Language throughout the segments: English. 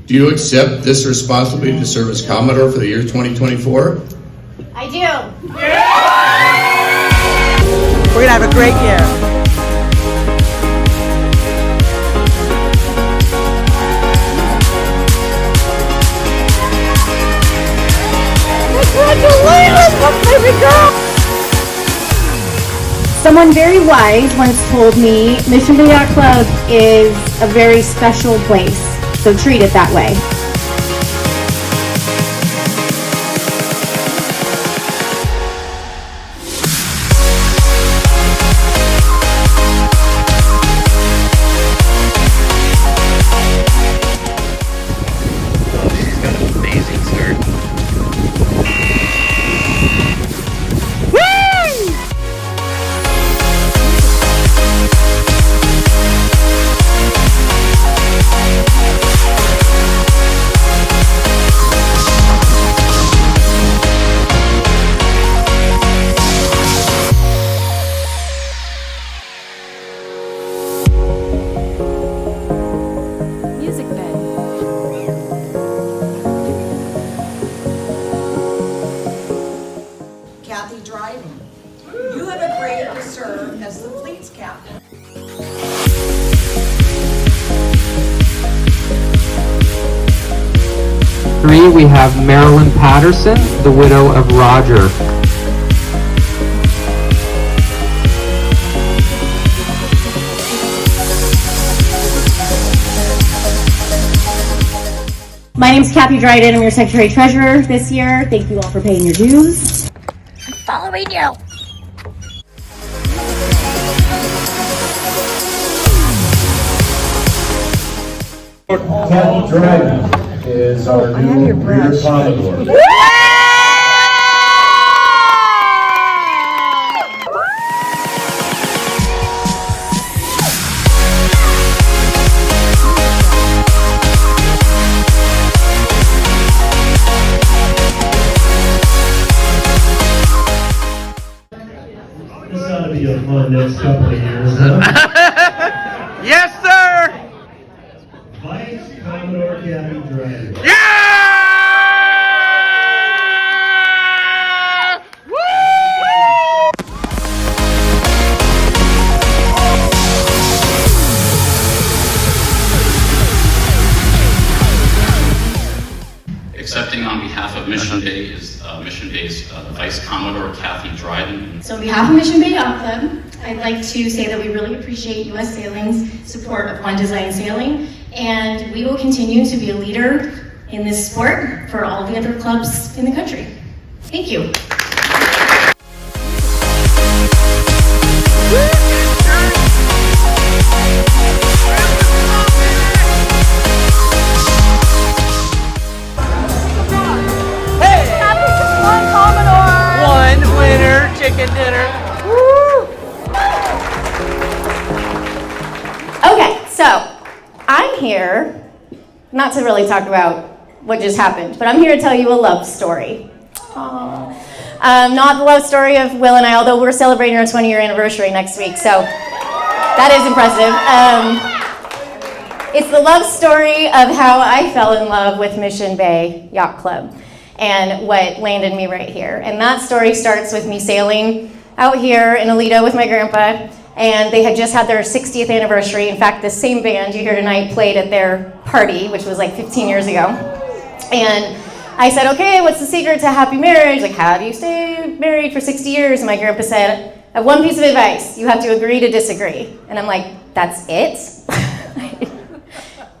Do you accept this responsibility to serve as Commodore for the year 2024? I do. We're going to have a great year. Someone very wise once told me Mission Bay Yacht Club is a very special place, so treat it that way. She's got an amazing start. Music bed. Kathy Dryden, you have agreed to serve as the fleet's captain. Three, we have Marilyn Patterson, the widow of Roger. My name's Kathy Dryden. I'm your Secretary Treasurer this year. Thank you all for paying your dues. I'm following you. Kathy Dryden is our new rear Commodore. This ought to be a fun next couple of years, huh? Yes, sir! Vice Commodore Kathy Dryden. Yeah! Woo! Accepting on behalf of Mission Bay is Mission Bay's Vice Commodore Kathy Dryden. So on behalf of Mission Bay Yacht Club, I'd like to say that we really appreciate U.S. Sailing's support of One Design Sailing, and we will continue to be a leader in this sport for all the other clubs in the country. Thank you. One winner chicken dinner. Okay, so I'm here not to really talk about what just happened, but I'm here to tell you a love story. Aww. Not the love story of Will and I, although we're celebrating our 20-year anniversary next week, so that is impressive. It's the love story of how I fell in love with Mission Bay Yacht Club and what landed me right here. And that story starts with me sailing out here in Alito with my grandpa, and they had just had their 60th anniversary. In fact, the same band you hear tonight played at their party, which was like 15 years ago. And I said, okay, what's the secret to a happy marriage? Like, how do you stay married for 60 years? And my grandpa said, I have one piece of advice. You have to agree to disagree. And I'm like, that's it?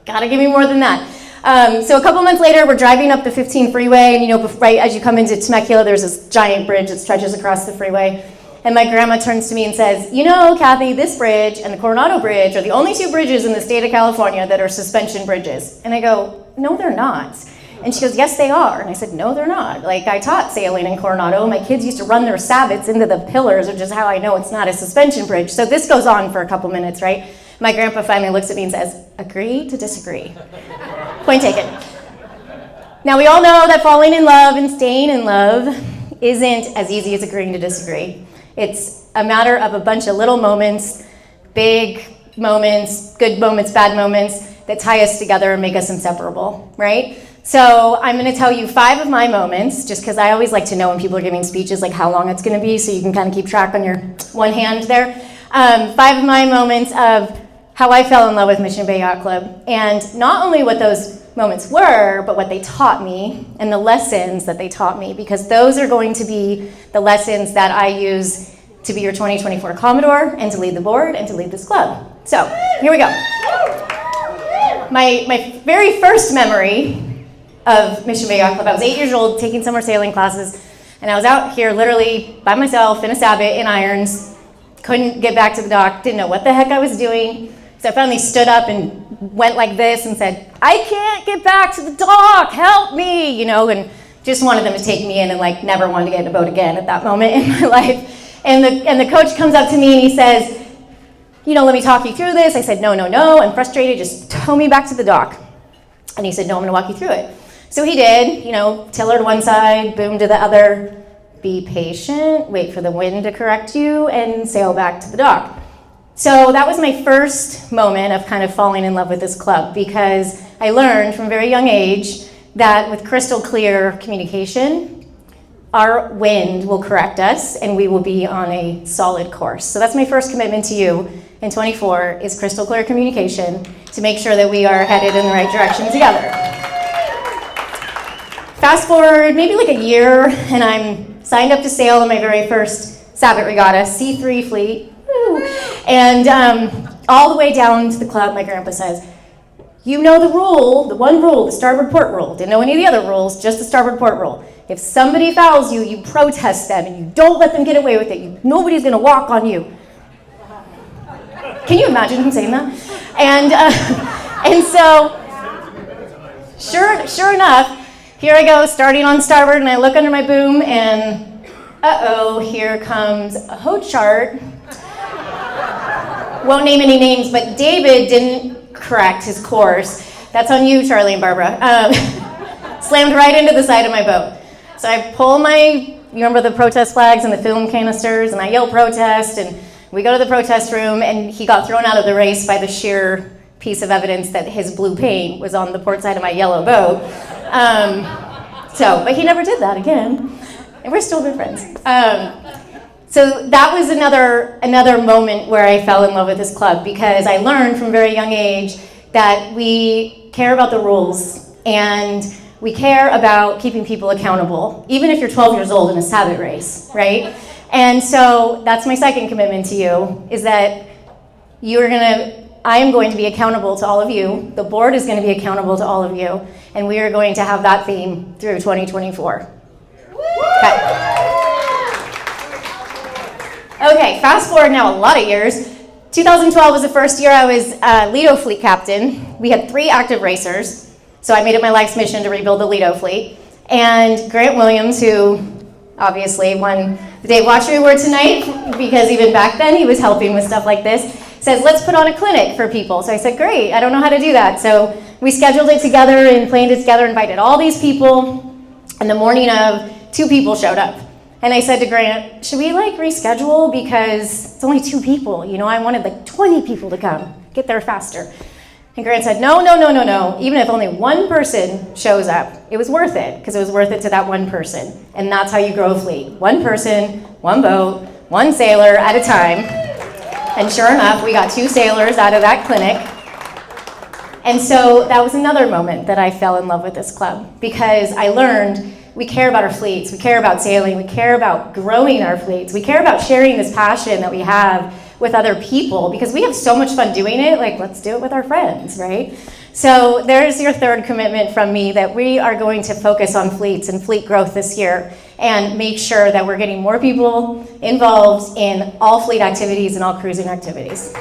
Gotta give me more than that. So a couple months later, we're driving up the 15 freeway, and right as you come into Temecula, there's this giant bridge that stretches across the freeway. And my grandma turns to me and says, you know, Kathy, this bridge and the Coronado Bridge are the only two bridges in the state of California that are suspension bridges. And I go, no, they're not. And she goes, yes, they are. And I said, no, they're not. Like, I taught sailing in Coronado. My kids used to run their sabots into the pillars, which is how I know it's not a suspension bridge. So this goes on for a couple minutes, right? My grandpa finally looks at me and says, agree to disagree. Point taken. Now, we all know that falling in love and staying in love isn't as easy as agreeing to disagree. It's a matter of a bunch of little moments, big moments, good moments, bad moments, that tie us together and make us inseparable, right? So I'm going to tell you 5 of my moments, just because I always like to know when people are giving speeches, like how long it's going to be, so you can kind of keep track on your one hand there. 5 of my moments of how I fell in love with Mission Bay Yacht Club, and not only what those moments were, but what they taught me and the lessons that they taught me, because those are going to be the lessons that I use to be your 2024 Commodore and to lead the board and to lead this club. So here we go. My very first memory of Mission Bay Yacht Club, I was 8 years old taking summer sailing classes, and I was out here literally by myself in a sabot in irons, couldn't get back to the dock, didn't know what the heck I was doing. So I finally stood up and went like this and said, I can't get back to the dock, help me, and just wanted them to take me in and like never wanted to get in a boat again at that moment in my life. And the coach comes up to me and he says, let me talk you through this. I said, no, I'm frustrated, just tow me back to the dock. And he said, no, I'm gonna walk you through it. So he did, tiller to one side, boom to the other, be patient, wait for the wind to correct you, and sail back to the dock. So that was my first moment of kind of falling in love with this club, because I learned from a very young age that with crystal clear communication, our wind will correct us and we will be on a solid course. So that's my first commitment to you in 24 is crystal clear communication to make sure that we are headed in the right direction together. Fast forward maybe like a year and I'm signed up to sail on my very first Sabbath regatta, C3 fleet. And all the way down to the club, my grandpa says, you know the rule, the one rule, the starboard port rule. Didn't know any of the other rules, just the starboard port rule. If somebody fouls you, you protest them and you don't let them get away with it. Nobody's gonna walk on you. Can you imagine him saying that? And so, sure enough, here I go, starting on starboard, and I look under my boom, and here comes a hoe chart. Won't name any names, but David didn't correct his course. That's on you, Charlie and Barbara. Slammed right into the side of my boat. So I pull you remember the protest flags and the film canisters, and I yell protest, and we go to the protest room, and he got thrown out of the race by the sheer piece of evidence that his blue paint was on the port side of my yellow boat. But he never did that again, and we're still good friends. So that was another moment where I fell in love with this club, because I learned from a very young age that we care about the rules and we care about keeping people accountable, even if you're 12 years old in a Sabbath race, right? And so that's my second commitment to you, is that I am going to be accountable to all of you, the board is going to be accountable to all of you, and we are going to have that theme through 2024. Okay, fast forward now a lot of years. 2012 was the first year I was Lido fleet captain. We had 3 active racers, so I made it my life's mission to rebuild the Lido fleet. And Grant Williams, who obviously won the Dave Watchery Award tonight, because even back then he was helping with stuff like this, says, let's put on a clinic for people. So I said, great, I don't know how to do that. So we scheduled it together and planned it together, invited all these people, and the morning of, 2 people showed up. And I said to Grant, should we reschedule, because it's only 2 people, I wanted 20 people to come, get there faster. And Grant said, no, even if only 1 person shows up, it was worth it, because it was worth it to that 1 person. And that's how you grow a fleet. 1 person, 1 boat, 1 sailor at a time. And sure enough, we got 2 sailors out of that clinic. And so that was another moment that I fell in love with this club, because I learned we care about our fleets, we care about sailing, we care about growing our fleets, we care about sharing this passion that we have with other people, because we have so much fun doing it, let's do it with our friends, right? So there's your third commitment from me, that we are going to focus on fleets and fleet growth this year and make sure that we're getting more people involved in all fleet activities and all cruising activities.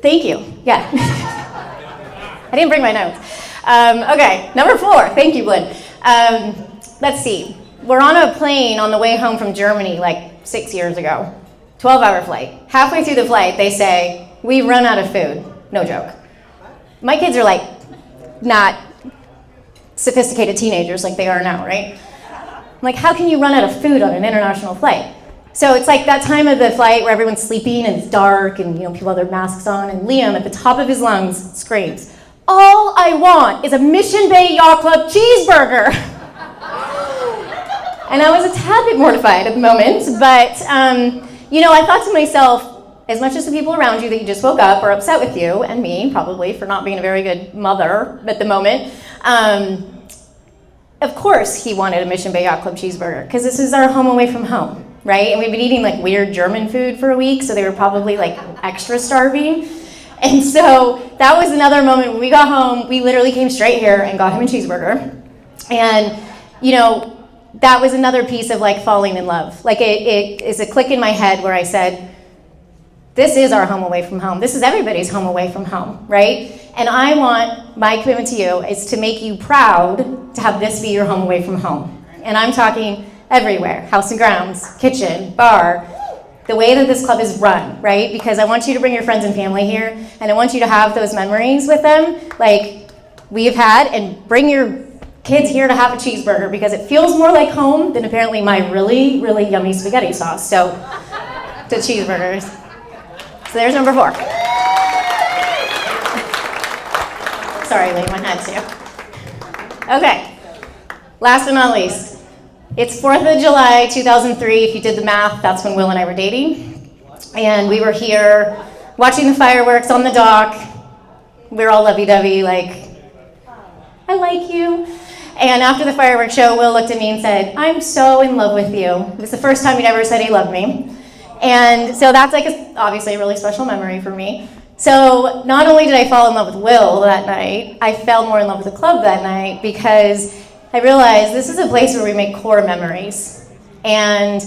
Thank you. Yeah. I didn't bring my notes. Okay, number 4. Thank you, Glenn. Let's see. We're on a plane on the way home from Germany 6 years ago. 12-hour flight. Halfway through the flight, they say, we run out of food. No joke. My kids are not sophisticated teenagers like they are now, right? I'm how can you run out of food on an international flight? So it's like that time of the flight where everyone's sleeping and it's dark and people have their masks on, and Liam at the top of his lungs screams, "All I want is a Mission Bay Yacht Club cheeseburger." And I was a tad bit mortified at the moment, but I thought to myself, as much as the people around you that you just woke up are upset with you, and me probably for not being a very good mother at the moment, of course he wanted a Mission Bay Yacht Club cheeseburger, because this is our home away from home, right? And we've been eating like weird German food for a week, so they were probably like extra starving. And so that was another moment when we got home, we literally came straight here and got him a cheeseburger. And, that was another piece of like falling in love. Like it is a click in my head where I said, this is our home away from home. This is everybody's home away from home, right? And I want, my commitment to you is to make you proud to have this be your home away from home. And I'm talking everywhere, house and grounds, kitchen, bar, the way that this club is run, right? Because I want you to bring your friends and family here, and I want you to have those memories with them like we've had, and bring your kids here to have a cheeseburger, because it feels more like home than apparently my really, really yummy spaghetti sauce. So, to cheeseburgers. So there's number 4. Sorry, Liam, I had to. Okay, last but not least. It's 4th of July, 2003. If you did the math, that's when Will and I were dating. And we were here watching the fireworks on the dock. We were all lovey-dovey, like, I like you. And after the fireworks show, Will looked at me and said, "I'm so in love with you." It was the first time he'd ever said he loved me. And so that's like obviously a really special memory for me. So not only did I fall in love with Will that night, I fell more in love with the club that night, because I realized this is a place where we make core memories. And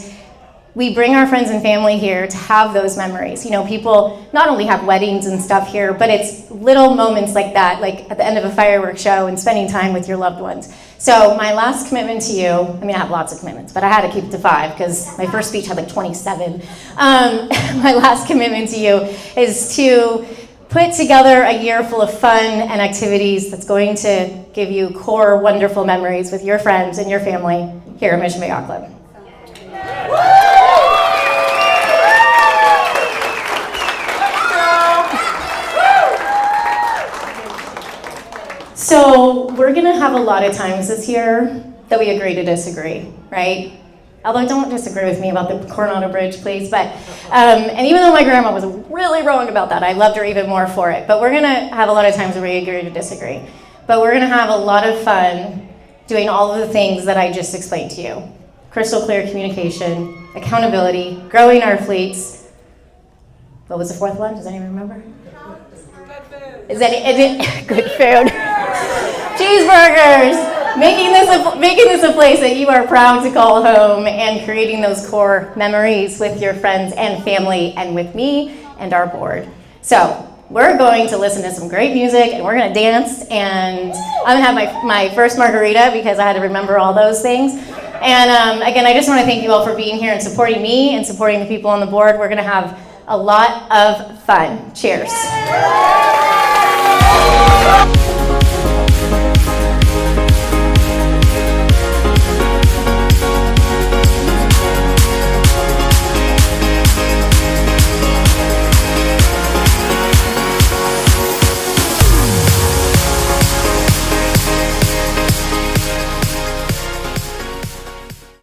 we bring our friends and family here to have those memories. People not only have weddings and stuff here, but it's little moments like that, like at the end of a fireworks show and spending time with your loved ones. So my last commitment to you, I have lots of commitments, but I had to keep it to 5 because my first speech had like 27. My last commitment to you is to put together a year full of fun and activities that's going to give you core, wonderful memories with your friends and your family here at Mission Bay Yacht Club. So we're going to have a lot of times this year that we agree to disagree, right? Although don't disagree with me about the Coronado Bridge, please. But and even though my grandma was really wrong about that, I loved her even more for it. But we're going to have a lot of times where we agree to disagree. But we're going to have a lot of fun doing all of the things that I just explained to you. Crystal clear communication, accountability, growing our fleets. What was the 4th one? Does anyone remember? Is that good food? Cheeseburgers! Making this a place that you are proud to call home, and creating those core memories with your friends and family, and with me and our board. So we're going to listen to some great music, and we're going to dance, and I'm going to have my first margarita because I had to remember all those things. And again, I just want to thank you all for being here and supporting me and supporting the people on the board. We're going to have a lot of fun. Cheers.